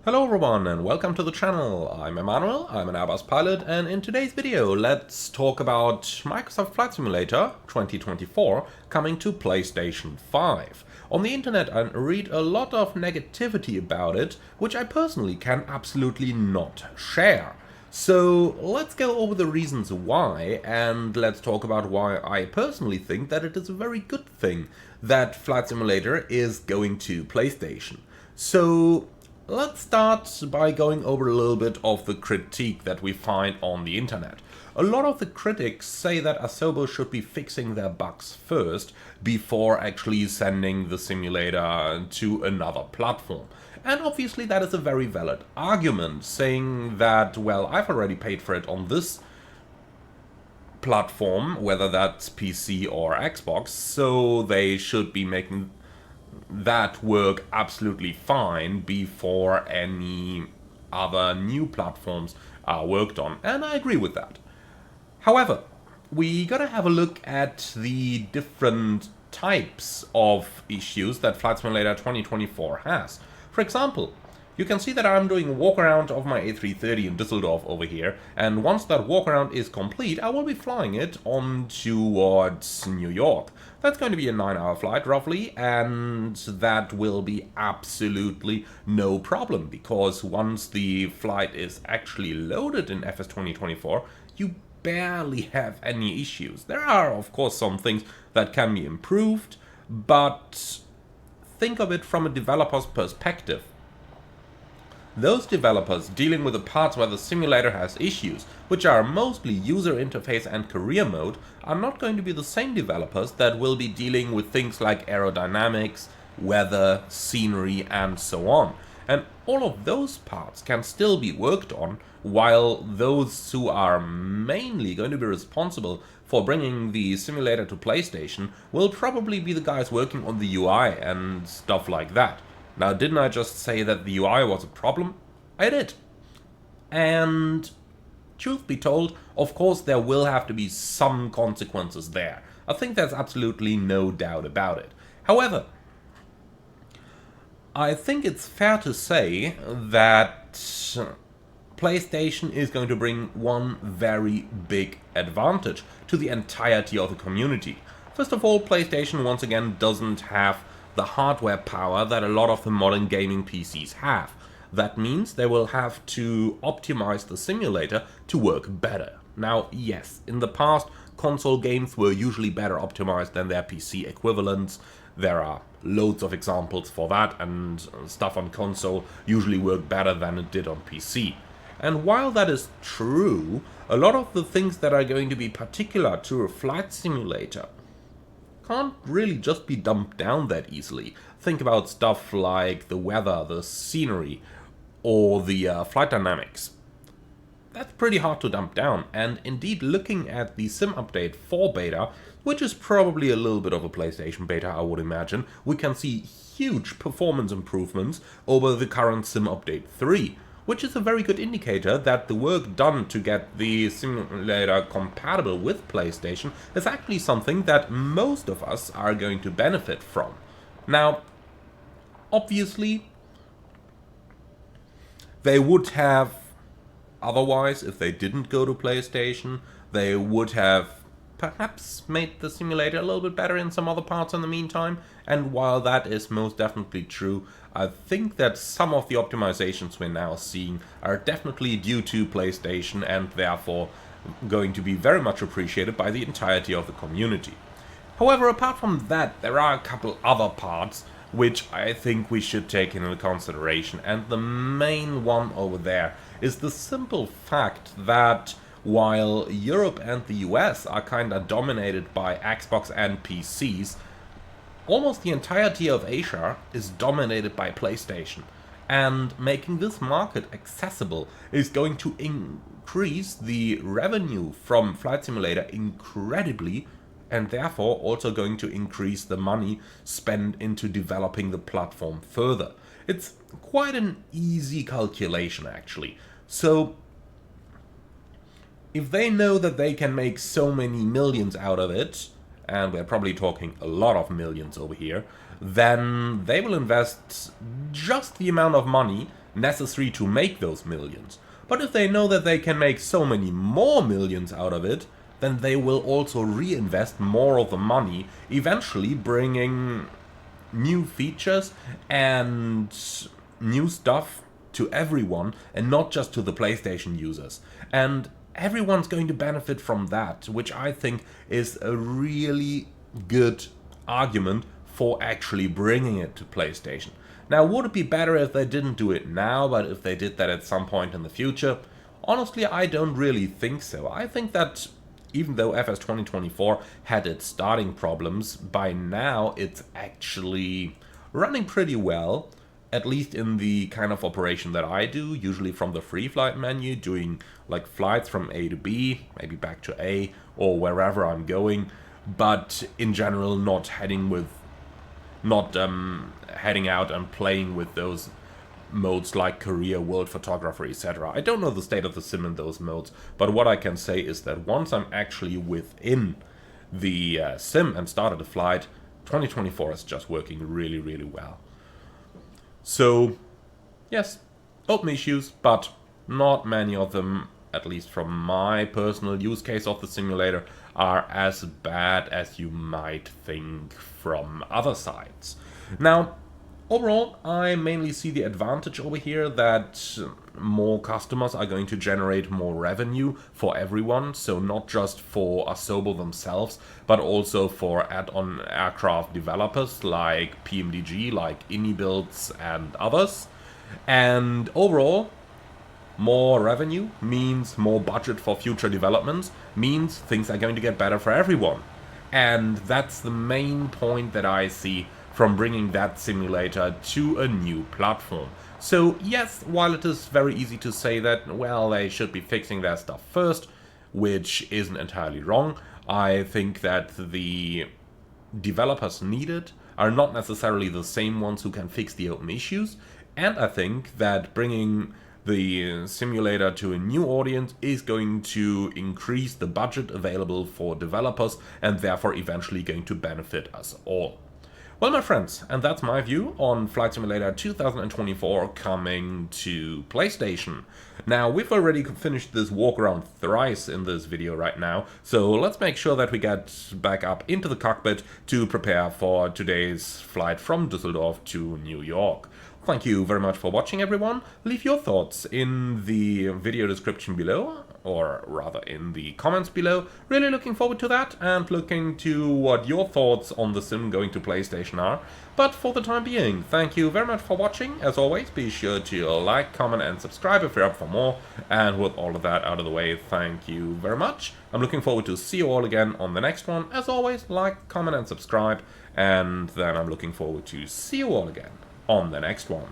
Hello everyone and welcome to the channel. I'm Emmanuel, I'm an Airbus pilot, and in today's video let's talk about Microsoft Flight Simulator 2024 coming to PlayStation 5. On the internet I read a lot of negativity about it, which I personally can absolutely not share. So let's go over the reasons why, and let's talk about why I personally think that it is a very good thing that Flight Simulator is going to PlayStation. So let's start by going over a little bit of the critique that we find on the internet. A lot of the critics say that Asobo should be fixing their bugs first before actually sending the simulator to another platform. And obviously that is a very valid argument, saying that, well, I've already paid for it on this platform, whether that's PC or Xbox, so they should be making that work absolutely fine before any other new platforms are worked on, and I agree with that. However, we gotta have a look at the different types of issues that Flight Simulator 2024 has. For example, you can see that I'm doing a walk around of my A330 in Düsseldorf over here, and once that walk around is complete, I will be flying it on towards New York. That's going to be a 9-hour flight roughly, and that will be absolutely no problem, because once the flight is actually loaded in FS 2024, you barely have any issues. There are of course some things that can be improved, but think of it from a developer's perspective. Those developers dealing with the parts where the simulator has issues, which are mostly user interface and career mode, are not going to be the same developers that will be dealing with things like aerodynamics, weather, scenery, and so on. And all of those parts can still be worked on, while those who are mainly going to be responsible for bringing the simulator to PlayStation will probably be the guys working on the UI and stuff like that. Now, didn't I just say that the UI was a problem? I did. And truth be told, of course there will have to be some consequences there. I think there's absolutely no doubt about it. However, I think it's fair to say that PlayStation is going to bring one very big advantage to the entirety of the community. First of all, PlayStation once again doesn't have the hardware power that a lot of the modern gaming PCs have. That means they will have to optimize the simulator to work better. Now, yes, in the past, console games were usually better optimized than their PC equivalents. There are loads of examples for that, and stuff on console usually worked better than it did on PC. And while that is true, a lot of the things that are going to be particular to a flight simulator can't really just be dumped down that easily. Think about stuff like the weather, the scenery, or the flight dynamics. That's pretty hard to dump down, and indeed looking at the Sim Update 4 beta, which is probably a little bit of a PlayStation beta I would imagine, we can see huge performance improvements over the current Sim Update 3. Which is a very good indicator that the work done to get the simulator compatible with PlayStation is actually something that most of us are going to benefit from. Now, obviously, they would have, otherwise, if they didn't go to PlayStation, they would have perhaps made the simulator a little bit better in some other parts in the meantime, and while that is most definitely true, I think that some of the optimizations we're now seeing are definitely due to PlayStation and therefore going to be very much appreciated by the entirety of the community. However, apart from that, there are a couple other parts which I think we should take into consideration, and the main one over there is the simple fact that while Europe and the US are kinda dominated by Xbox and PCs, almost the entirety of Asia is dominated by PlayStation. And making this market accessible is going to increase the revenue from Flight Simulator incredibly, and therefore also going to increase the money spent into developing the platform further. It's quite an easy calculation actually. So if they know that they can make so many millions out of it, and we're probably talking a lot of millions over here, then they will invest just the amount of money necessary to make those millions. But if they know that they can make so many more millions out of it, then they will also reinvest more of the money, eventually bringing new features and new stuff to everyone and not just to the PlayStation users. And everyone's going to benefit from that, which I think is a really good argument for actually bringing it to PlayStation. Now, would it be better if they didn't do it now, but if they did that at some point in the future? Honestly, I don't really think so. I think that even though FS 2024 had its starting problems, by now it's actually running pretty well, at least in the kind of operation that I do, usually from the free flight menu, doing like flights from A to B, maybe back to A, or wherever I'm going, but in general not heading out and playing with those modes like career, world photographer, etc. I don't know the state of the sim in those modes, but what I can say is that once I'm actually within the sim and started a flight, 2024 is just working really, really well. So, yes, open issues, but not many of them, at least from my personal use case of the simulator, are as bad as you might think from other sides. Now, overall, I mainly see the advantage over here that more customers are going to generate more revenue for everyone, so not just for Asobo themselves, but also for add-on aircraft developers like PMDG, like InnyBuilds and others. And overall, more revenue means more budget for future developments, means things are going to get better for everyone. And that's the main point that I see from bringing that simulator to a new platform. So yes, while it is very easy to say that, well, they should be fixing their stuff first, which isn't entirely wrong, I think that the developers needed are not necessarily the same ones who can fix the open issues, and I think that bringing the simulator to a new audience is going to increase the budget available for developers and therefore eventually going to benefit us all. Well, my friends, and that's my view on Flight Simulator 2024 coming to PlayStation. Now, we've already finished this walk around thrice in this video right now, so let's make sure that we get back up into the cockpit to prepare for today's flight from Düsseldorf to New York. Thank you very much for watching, everyone. Leave your thoughts in the video description below, or rather in the comments below. Really looking forward to that and looking to what your thoughts on the sim going to PlayStation are. But for the time being, thank you very much for watching. As always, be sure to like, comment and subscribe if you're up for more. And with all of that out of the way, thank you very much. I'm looking forward to see you all again on the next one. As always, like, comment and subscribe. And then I'm looking forward to see you all again on the next one.